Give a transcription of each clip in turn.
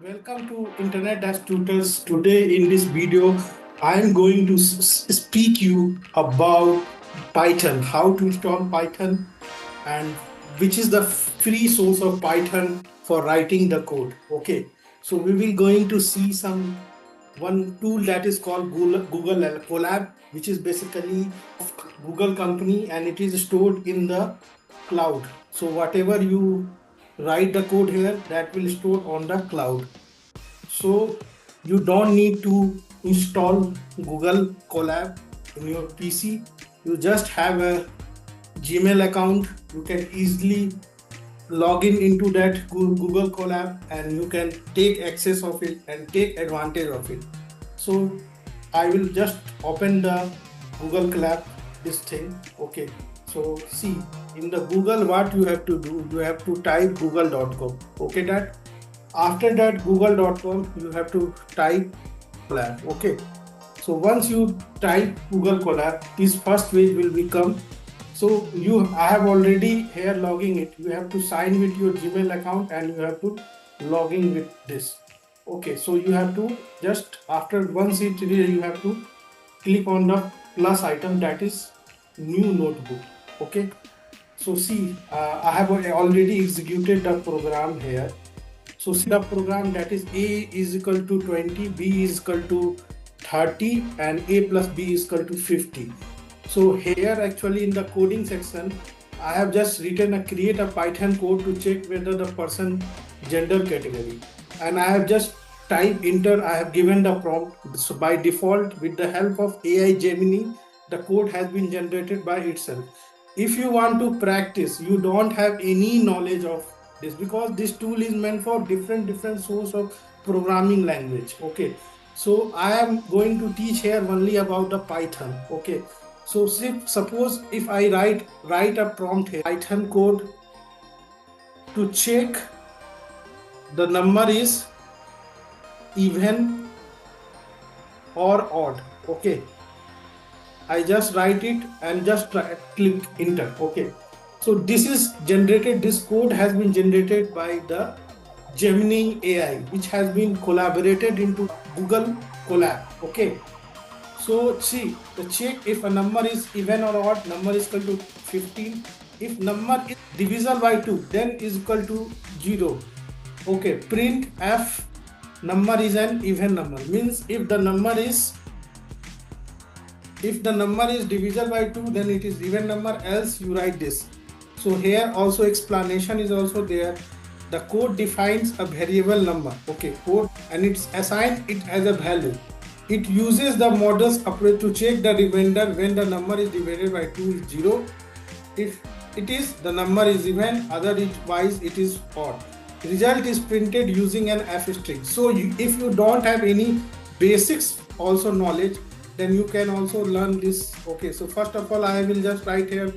Welcome to Internet Tutors. Today in this video, I am going to speak you about Python, how to install Python and which is the free source of Python for writing the code. Okay, so we will going to see one tool that is called Google Colab, which is basically Google company and it is stored in the cloud. So whatever you write the code here, that will store on the cloud. So you don't need to install Google Colab in your PC. You just have a Gmail account. You can easily log into that Google Colab and you can take access of it and take advantage of it. So I will just open the Google Colab, this thing. Okay, so see in the Google, what you have to do, you have to type google.com. okay, that after that google.com you have to type Colab. Okay, so once you type Google Colab, this first page will become. So I have already here logging it. You have to sign with your Gmail account and you have to log in with this. Okay, so you have to just after once it you have to click on the plus item, that is new notebook. Okay, so see I have already executed the program here. So see the program, that is A is equal to 20, B is equal to 30 and A plus B is equal to 50. So here actually in the coding section, I have just written create a Python code to check whether the person gender category. And I have just type enter, I have given the prompt. So by default, with the help of AI Gemini, the code has been generated by itself. If you want to practice, you don't have any knowledge of this because this tool is meant for different source of programming language. Okay, so I am going to teach here only about the Python. Okay, so suppose if I write a prompt here, Python code to check the number is even or odd. Okay, I just write it and just click enter. Okay, so this is generated, this code has been generated by the Gemini AI, which has been collaborated into Google Colab. Okay, so see the check if a number is even or odd, number is equal to 15. If number is divisible by 2, then is equal to 0. Okay, print f number is an even number, means if the number is divisible by 2, then it is even number, else you write this. So here also explanation is also there. The code defines a variable number, okay, code, and it's assigned it as a value. It uses the models approach to check the remainder when the number is divided by 2 is 0. If it is, the number is even, otherwise it is odd. Result is printed using an f string. So if you don't have any basics also knowledge, then you can also learn this. Okay, so first of all I will just write here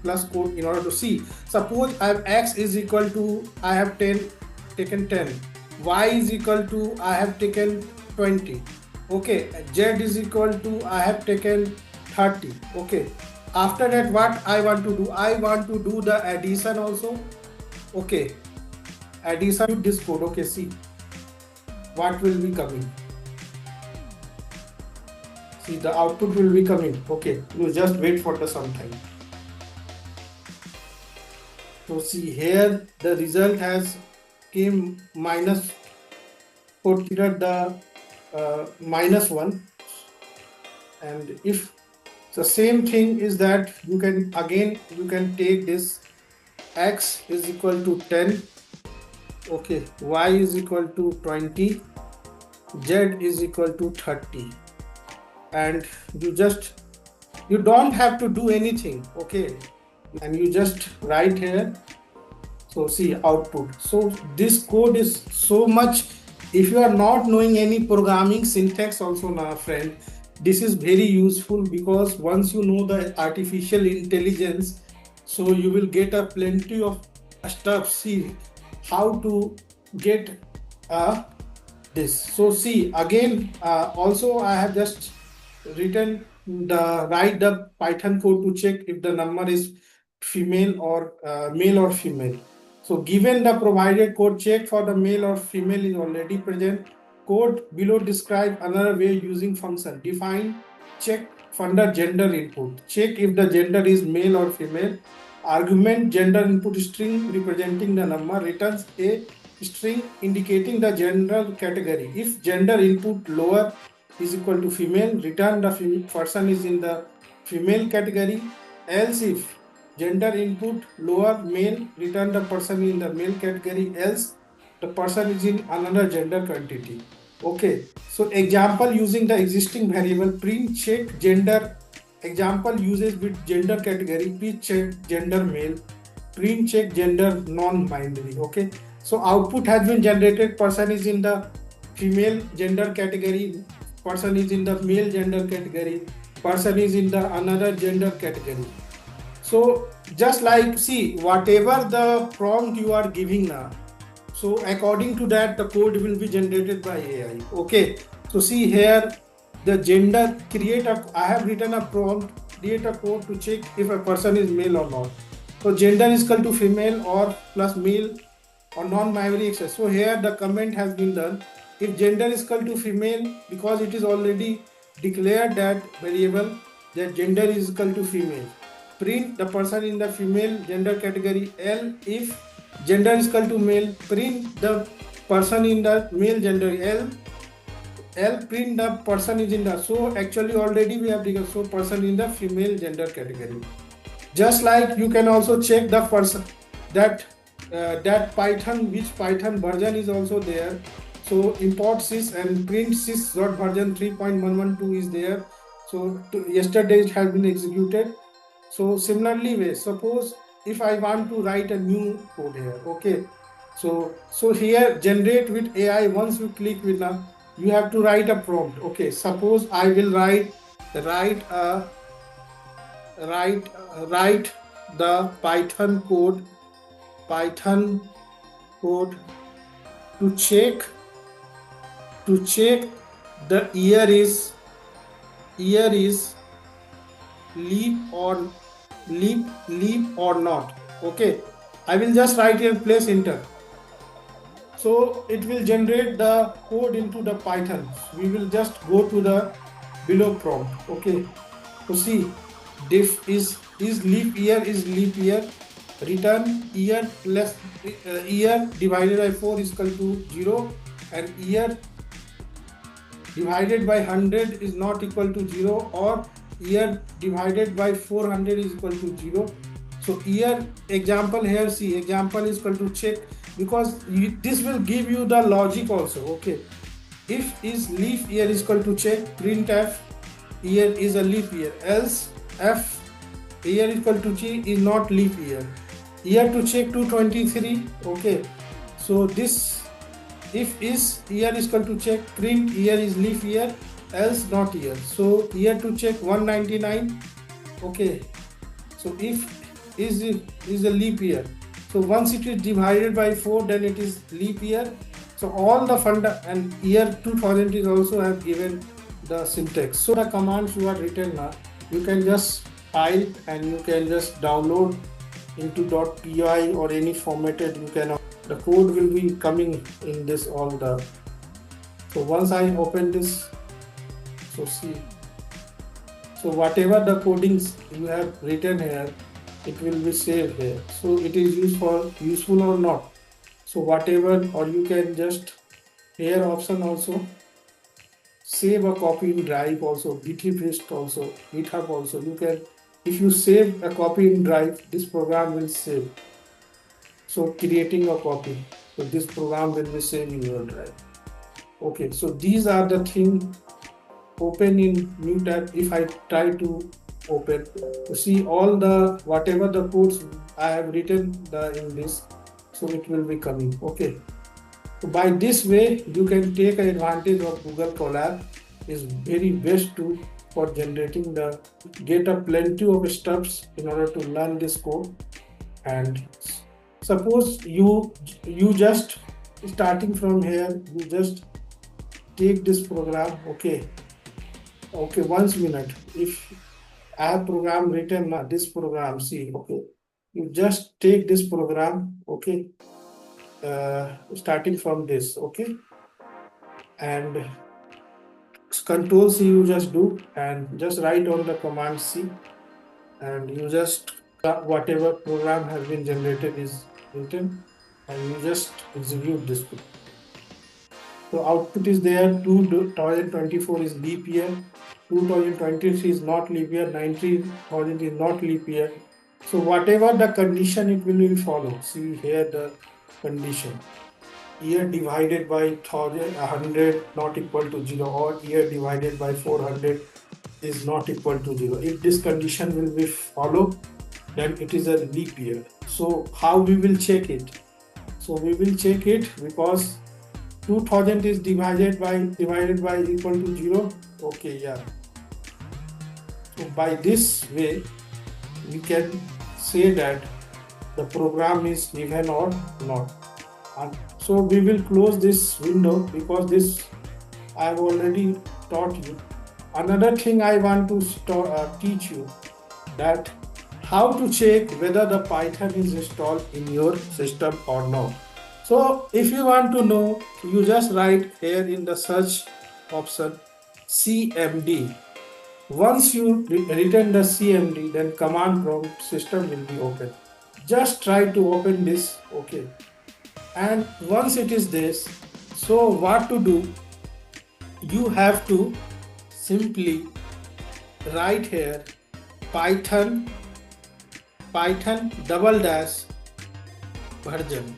plus code in order to see. Suppose I have x is equal to, I have taken 10, y is equal to, I have taken 20. Okay, z is equal to, I have taken 30. Okay, after that what I want to do, I want to do the addition also. Okay, addition to this code. Okay, see what will be coming. See the output will be coming. Okay, you just wait for some time. So see here the result has came minus, consider the -1, and if the same thing is that you can take this x is equal to 10, okay, y is equal to 20, z is equal to 30, and you don't have to do anything. Okay, and you just write here. So see output. So this code is so much. If you are not knowing any programming syntax also now, friend, this is very useful because once you know the artificial intelligence, so you will get a plenty of stuff. See how to get this. So see again also I have just written write the Python code to check if the number is female or male or female. So given the provided code, check for the male or female is already present. Code below describe another way using function. Define check under gender input. Check if the gender is male or female. Argument gender input string representing the number returns a string indicating the gender category. If gender input lower is equal to female, return the person is in the female category. Else if gender input lower male, return the person in the male category, else the person is in another gender quantity. Okay, so example using the existing variable print check gender. Example uses with gender category, print check gender male, print check gender non-binary. Okay, so output has been generated, person is in the female gender category, person is in the male gender category, person is in the another gender category. So just like, see, whatever the prompt you are giving now, so according to that the code will be generated by AI. Okay, so see here the gender, I have written a prompt, create a code to check if a person is male or not. So gender is equal to female or plus male or non-binary access. So here the comment has been done. If gender is equal to female, because it is already declared that variable that gender is equal to female, print the person in the female gender category. L if gender is equal to male, print the person in the male gender. L print the person is in the, so actually already we have declared, so person in the female gender category. Just like you can also check the person that Python, which Python version is also there. So import sys and print sys version 3.112 is there. So yesterday it has been executed. So similarly, suppose if I want to write a new code here, okay. So here generate with AI. Once you click with now, you have to write a prompt. Okay, suppose I will write the Python code to check the year is leap or not. Okay, I will just write here, place enter. So it will generate the code into the Python. We will just go to the below prompt. Okay, so see, diff is leap year is leap year, return year less year divided by 4 is equal to 0, and year divided by 100 is not equal to 0, or year divided by 400 is equal to 0. So year example here, see, example is equal to check, because this will give you the logic also. Okay, if is leap year is equal to check, print f year is a leap year, else f year is equal to g is not leap year. Year to check 223. Okay, so this if is year is equal to check, print year is leap year, else not year. So year to check 199. Okay, so if is a leap year, so once it is divided by 4, then it is leap year. So all the funda, and year 2000 is also have given the syntax. So the commands you are written now, you can just type and you can just download into .py or any formatted. You can, the code will be coming in this all the. So once I open this, so see, so whatever the codings you have written here, it will be saved here. So it is useful or not. So whatever, or you can just here option also save a copy in drive also, GitHub also. You can, if you save a copy in drive, this program will save. So creating a copy, so this program will be saved in your drive. Okay, so these are the things. Open in new tab. If I try to open, to see all the whatever the codes I have written in this, so it will be coming. Okay, so by this way you can take advantage of Google Colab. Is very best tool for generating the, get a plenty of steps in order to learn this code. And suppose you just starting from here, you just take this program. Okay, 1 minute. If I have program written, this program, see, okay, You just take this program, okay, starting from this, okay, and Control C you just do and just write on the command C, and you just whatever program has been generated is written, and you just execute this. So output is there. 2024 is leap year. 2023 is not leap year. 19,000 is not leap year. So whatever the condition, it will follow. See here the condition. Year divided by 100 not equal to 0, or year divided by 400 is not equal to 0. If this condition will be followed, then it is a leap year. So how we will check it? So we will check it because 2000 is divided by equal to 0. Okay, yeah. So by this way, we can say that the program is even or not. And so we will close this window because this I have already taught you. Another thing I want to teach you, that how to check whether the Python is installed in your system or not. So if you want to know, you just write here in the search option CMD. Once you written the CMD, then command prompt system will be open. Just try to open this, okay. And once it is this, so what to do? You have to simply write here Python double dash version.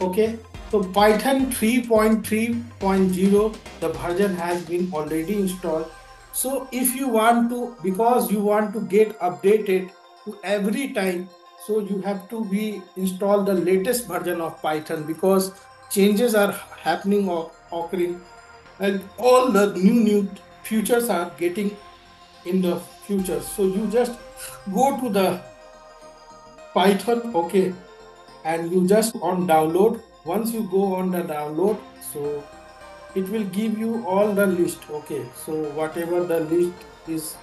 Okay, so Python 3.3.0, the version has been already installed. So if you want to, because you want to get updated to every time, so you have to be install the latest version of Python, because changes are happening or occurring, and all the new features are getting in the future. So you just go to the Python, okay, and you just on download. Once you go on the download, so it will give you all the list, okay. So whatever the list is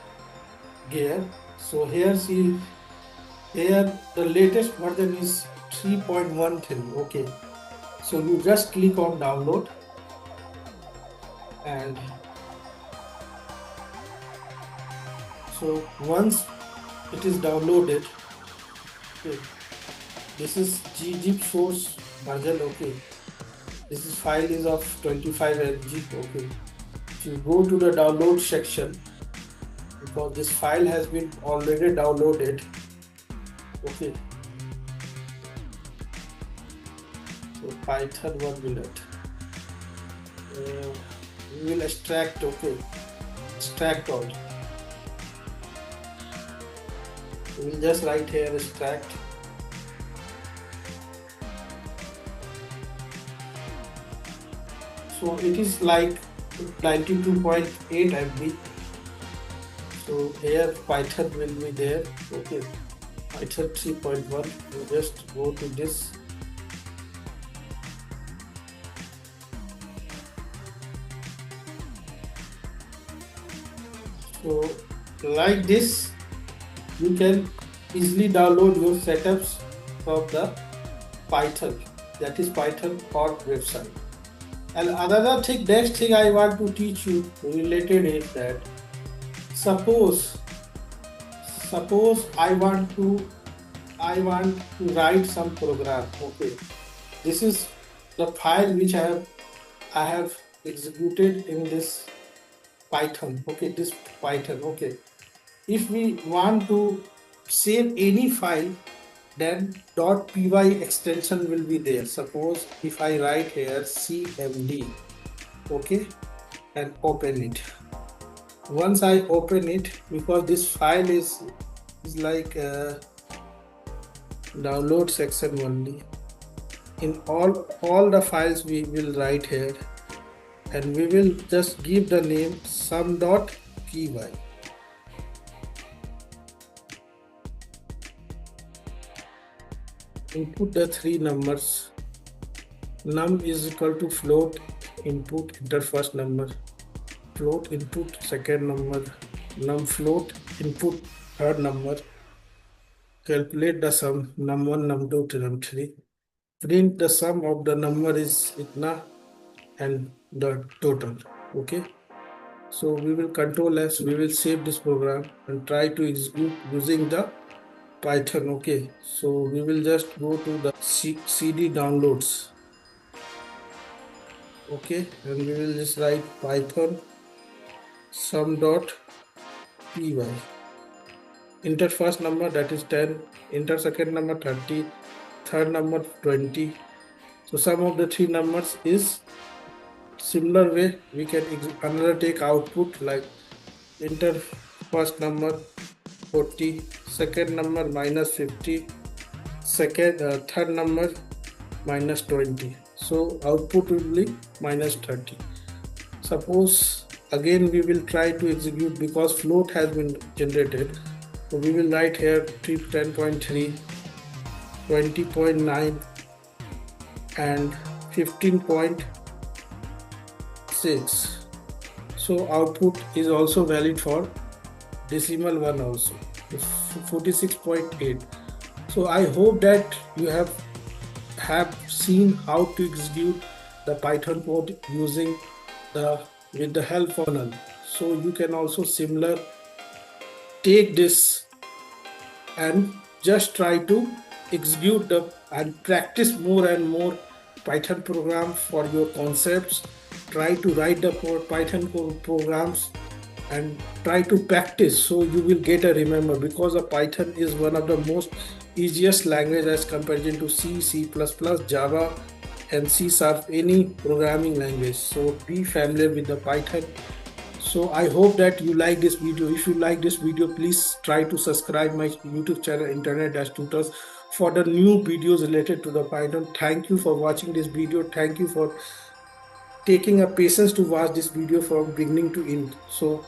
here, so here see, here the latest version is 3.13, okay. So you just click on download, and so once it is downloaded, okay, this is gzip source version, okay. This is file is of 25 MB, okay. So you go to the download section, because this file has been already downloaded, okay. So Python 1 minute. We will extract, okay. Extract all. We will just write here extract. So it is like 92.8 MB. So here Python will be there, okay. Python 3.1. You just go to this. So like this, you can easily download your setups from the Python, that is Python or website. And another thing, next thing I want to teach you related is that suppose I want to write some program, okay. This is the file which I have executed in this Python, okay, this Python, okay. If we want to save any file, then .py extension will be there. Suppose if I write here cmd, okay, and open it. Once I open it, because this file is like download section only, in all the files we will write here, and we will just give the name sum.py. Input the three numbers. Num is equal to float, input enter first number, float input second number, num float input third number, calculate the sum num1 num2 to num3. Print the sum of the number is itna and the total. Okay, so we will control S, we will save this program and try to execute using the Python. Okay, so we will just go to the CD downloads. Okay, and we will just write Python sum.py. Enter first number, that is 10, enter second number 30, third number 20. So sum of the three numbers is similar way. We can another take output like enter first number 40, second number minus 50, third number minus 20. So output will be minus 30. Suppose again we will try to execute because float has been generated. So we will write here 10.3, 20.9 and 15.6. So output is also valid for decimal one also, 46.8. So I hope that you have seen how to execute the Python code using with the help of kernel. So you can also similar take this and just try to execute and practice more and more Python program for your concepts. Try to write the Python programs and try to practice so you will get a remember, because a Python is one of the most easiest language as comparison to C, C++, Java and C#, any programming language. So be familiar with the Python. So I hope that you like this video. If you like this video, please try to subscribe my YouTube channel Internet Tutors for the new videos related to the Python. Thank you for watching this video. Thank you for taking a patience to watch this video from beginning to end. So